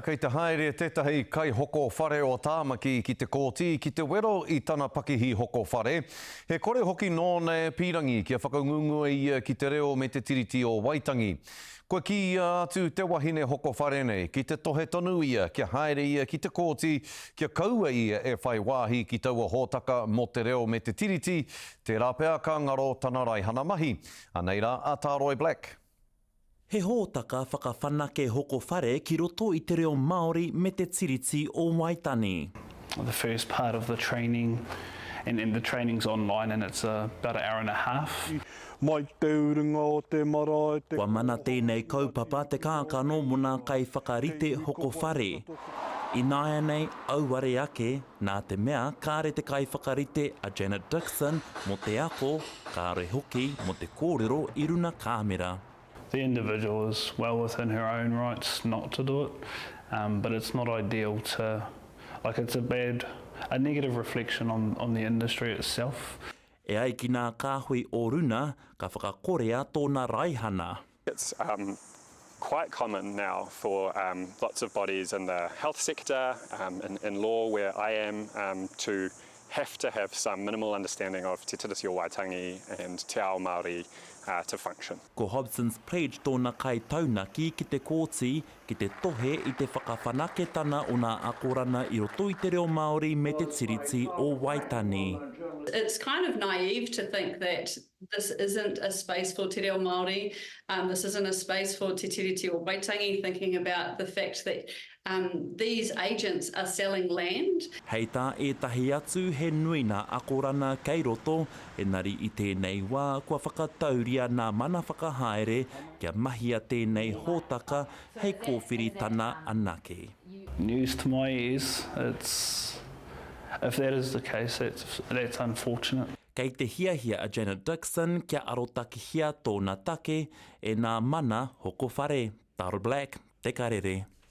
Kei te haere tētahi kai hoko whare o tāmaki ki te kōti ki te wero i tana pakihi hoko whare. He kore hoki nōne pīrangi kia whakangungu ia ki te reo me te tiriti o Waitangi. Koe ki atu te wahine hoko whare nei, ki te tohe tonu ia, kia haere ia ki te kōti, kia kaua ia e whai wāhi ki taua hōtaka mo te reo me te tiriti, te rāpea ka ngaro tana raihana mahi. Anei rā, a Tāroe Black. He hōtaka whakawhanake hoko whare ki roto i te reo Māori me te tiriti o Waitangi. The first part of the training, and the training's online and it's about an hour and a half. Mai te urunga o te marae te... Kua mana tēnei kaupapa te kākano muna kai whakarite hoko whare. I nāia nei auare ake nā te mea kāre te kai whakarite a Janet Dixon mo te ako, kāre hoki mo te kōrero i runa kāmera. The individual is well within her own rights not to do it, but it's not ideal to, it's a negative reflection on the industry itself. E ai ki nā kāhui o runa, ka whakakorea tōna raihana. It's quite common now for lots of bodies in the health sector, in law where I am, to have some minimal understanding of Te Tiriti o Waitangi and Te Ao Māori to function. Ko Hobson's Pledge tōna kai taunaki ki te kōti, ki te tohe i te whakawhanaketana o nā akorana i roto i te reo Māori me te tiriti o Waitangi. It's kind of naive to think that this isn't a space for Te Reo Māori, this isn't a space for Te Tiriti o Waitangi, thinking about the fact that these agents are selling land. Hei tā e tahi atu he nui nā akorana kei roto, engari i tēnei wā kua whakatauria nā mana whakahaere kia mahia tēnei hōtaka hei kōwhiri tana anake. News to my ears, if that is the case, that's unfortunate. Kei te hiahia a Janet Dixon kia arotaki tōna take e nā mana hoko whare. Tāroe Black, te karere.